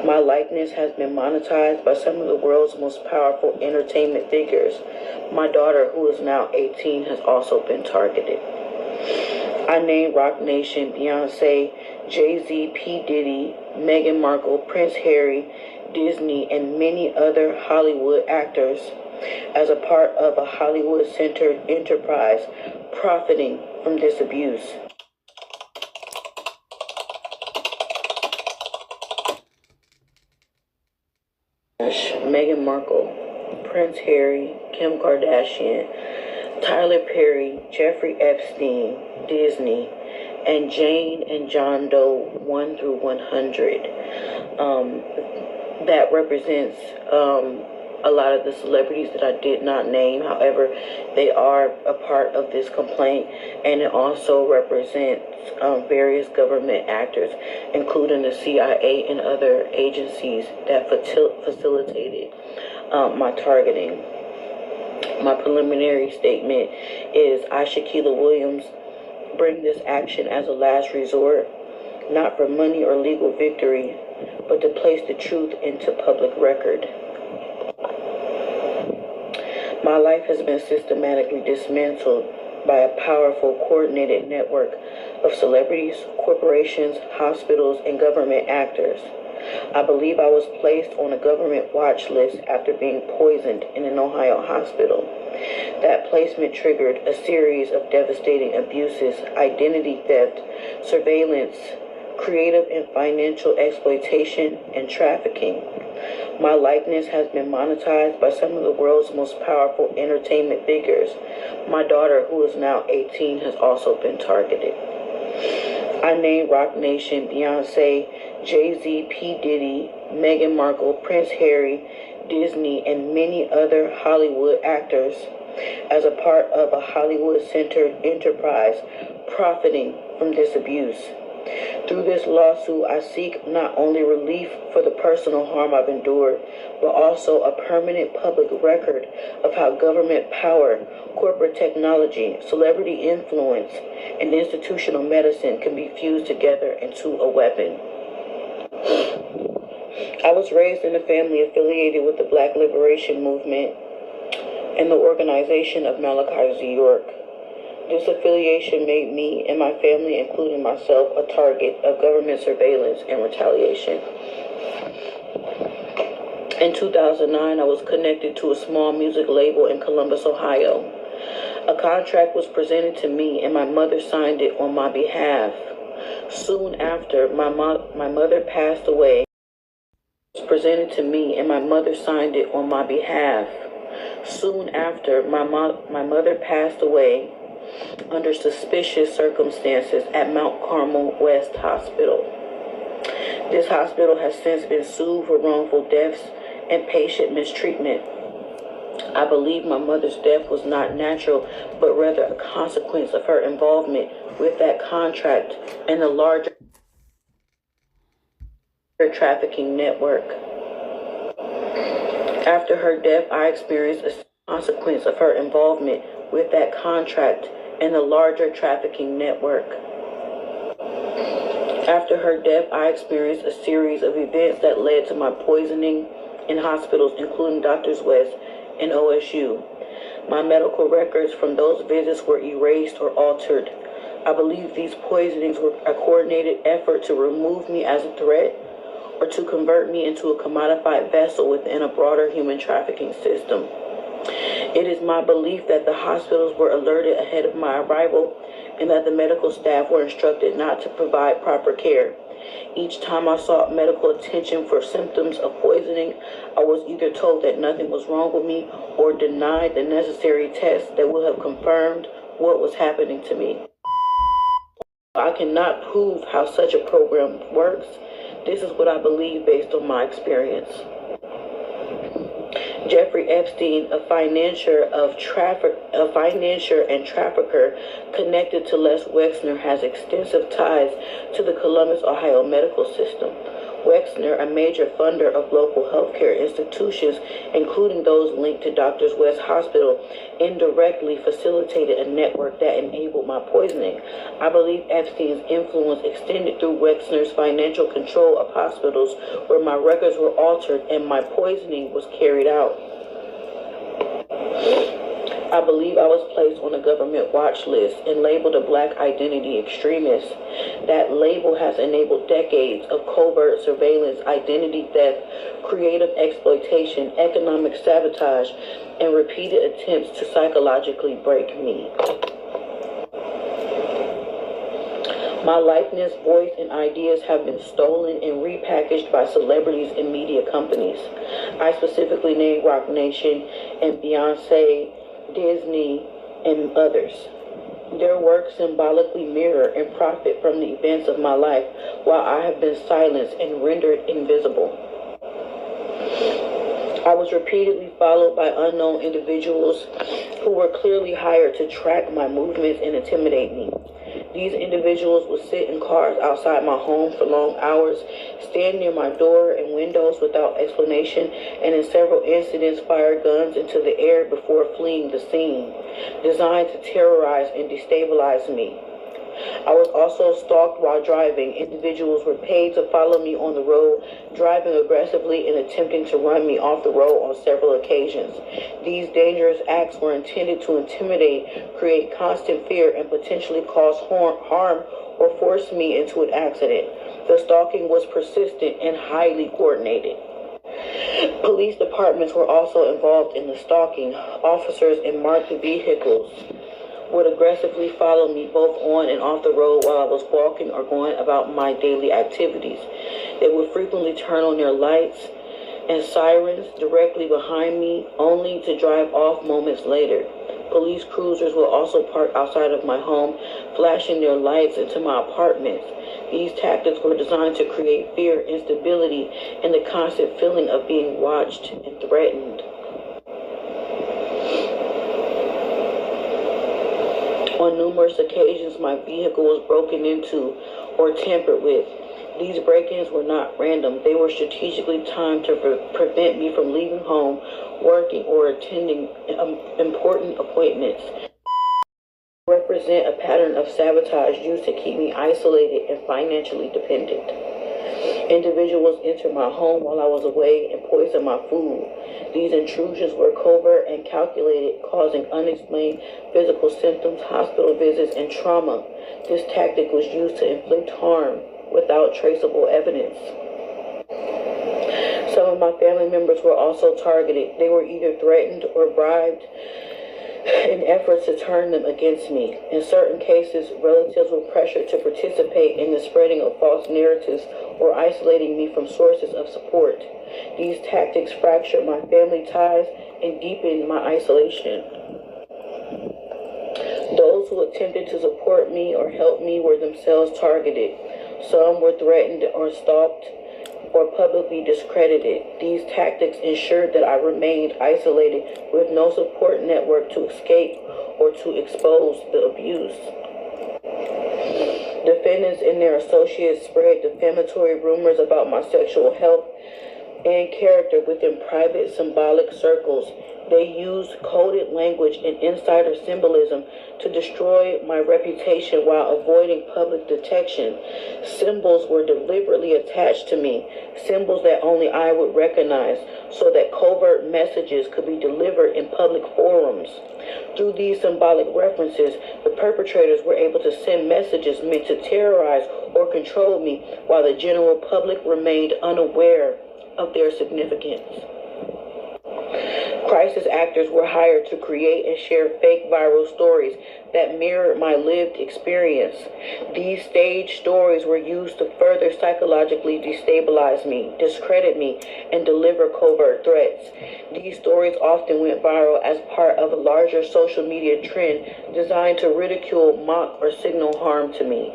My likeness has been monetized by some of the world's most powerful entertainment figures. My daughter, who is now 18, has also been targeted. I named Roc Nation, Beyonce, Jay-Z, P. Diddy, Meghan Markle, Prince Harry, Disney, and many other Hollywood actors as a part of a Hollywood-centered enterprise profiting from this abuse. Meghan Markle, Prince Harry, Kim Kardashian, Tyler Perry, Jeffrey Epstein, Disney, and Jane and John Doe 1 through 100. That represents a lot of the celebrities that I did not name. However, they are a part of this complaint, and it also represents various government actors, including the CIA and other agencies that facilitated my targeting. My preliminary statement is I, Shaquilla Williams, bring this action as a last resort, not for money or legal victory, but to place the truth into public record. My life has been systematically dismantled by a powerful, coordinated network of celebrities, corporations, hospitals, and government actors. I believe I was placed on a government watch list after being poisoned in an Ohio hospital. That placement triggered a series of devastating abuses, identity theft, surveillance, creative and financial exploitation, and trafficking. My likeness has been monetized by some of the world's most powerful entertainment figures. My daughter, who is now 18, has also been targeted. I named Roc Nation, Beyonce, Jay-Z, P. Diddy, Meghan Markle, Prince Harry, Disney, and many other Hollywood actors as a part of a Hollywood-centered enterprise profiting from this abuse. Through this lawsuit, I seek not only relief for the personal harm I've endured, but also a permanent public record of how government power, corporate technology, celebrity influence, and institutional medicine can be fused together into a weapon. I was raised in a family affiliated with the Black Liberation Movement and the organization of Malachi Z. York. This affiliation made me and my family, including myself, a target of government surveillance and retaliation. In 2009, I was connected to a small music label in Columbus, Ohio. A contract was presented to me and my mother signed it on my behalf. Soon after, my mother passed away. It was presented to me and my mother signed it on my behalf. Soon after, my mother passed away under suspicious circumstances at Mount Carmel West Hospital. This hospital has since been sued for wrongful deaths and patient mistreatment. I believe my mother's death was not natural, but rather a consequence of her involvement with that contract and the larger trafficking network. After her death, I experienced a consequence of her involvement with that contract and the larger trafficking network. After her death, I experienced a series of events that led to my poisoning in hospitals, including Doctors West and OSU. My medical records from those visits were erased or altered. I believe these poisonings were a coordinated effort to remove me as a threat or to convert me into a commodified vessel within a broader human trafficking system. It is my belief that the hospitals were alerted ahead of my arrival and that the medical staff were instructed not to provide proper care. Each time I sought medical attention for symptoms of poisoning, I was either told that nothing was wrong with me or denied the necessary tests that would have confirmed what was happening to me. I cannot prove how such a program works. This is what I believe based on my experience. Jeffrey Epstein, a financier and trafficker connected to Les Wexner, has extensive ties to the Columbus, Ohio medical system. Wexner, a major funder of local healthcare institutions, including those linked to Doctors West Hospital, indirectly facilitated a network that enabled my poisoning. I believe Epstein's influence extended through Wexner's financial control of hospitals where my records were altered and my poisoning was carried out. I believe I was placed on a government watch list and labeled a black identity extremist. That label has enabled decades of covert surveillance, identity theft, creative exploitation, economic sabotage, and repeated attempts to psychologically break me. My likeness, voice, and ideas have been stolen and repackaged by celebrities and media companies. I specifically named Roc Nation and Beyonce, Disney, and others. Their works symbolically mirror and profit from the events of my life, while I have been silenced and rendered invisible. I was repeatedly followed by unknown individuals who were clearly hired to track my movements and intimidate me. These individuals would sit in cars outside my home for long hours, stand near my door and windows without explanation, and in several incidents fire guns into the air before fleeing the scene, designed to terrorize and destabilize me. I was also stalked while driving. Individuals were paid to follow me on the road, driving aggressively and attempting to run me off the road on several occasions. These dangerous acts were intended to intimidate, create constant fear, and potentially cause harm or force me into an accident. The stalking was persistent and highly coordinated. Police departments were also involved in the stalking. Officers in marked vehicles would aggressively follow me both on and off the road while I was walking or going about my daily activities. They would frequently turn on their lights and sirens directly behind me, only to drive off moments later. Police cruisers will also park outside of my home, flashing their lights into my apartments. These tactics were designed to create fear, instability, and the constant feeling of being watched and threatened. On numerous occasions, my vehicle was broken into or tampered with. These break-ins were not random. They were strategically timed to prevent me from leaving home, working, or attending important appointments. Represent a pattern of sabotage used to keep me isolated and financially dependent. Individuals entered my home while I was away and poisoned my food. These intrusions were covert and calculated, causing unexplained physical symptoms, hospital visits, and trauma. This tactic was used to inflict harm without traceable evidence. Some of my family members were also targeted. They were either threatened or bribed in efforts to turn them against me. In certain cases, relatives were pressured to participate in the spreading of false narratives or isolating me from sources of support. These tactics fractured my family ties and deepened my isolation. Those who attempted to support me or help me were themselves targeted. Some were threatened or stalked or publicly discredited. These tactics ensured that I remained isolated with no support network to escape or to expose the abuse. Defendants and their associates spread defamatory rumors about my sexual health and character within private symbolic circles. They used coded language and insider symbolism to destroy my reputation while avoiding public detection. Symbols were deliberately attached to me, symbols that only I would recognize, so that covert messages could be delivered in public forums. Through these symbolic references, the perpetrators were able to send messages meant to terrorize or control me, while the general public remained unaware of their significance. Crisis actors were hired to create and share fake viral stories that mirrored my lived experience. These staged stories were used to further psychologically destabilize me, discredit me, and deliver covert threats. These stories often went viral as part of a larger social media trend designed to ridicule, mock, or signal harm to me.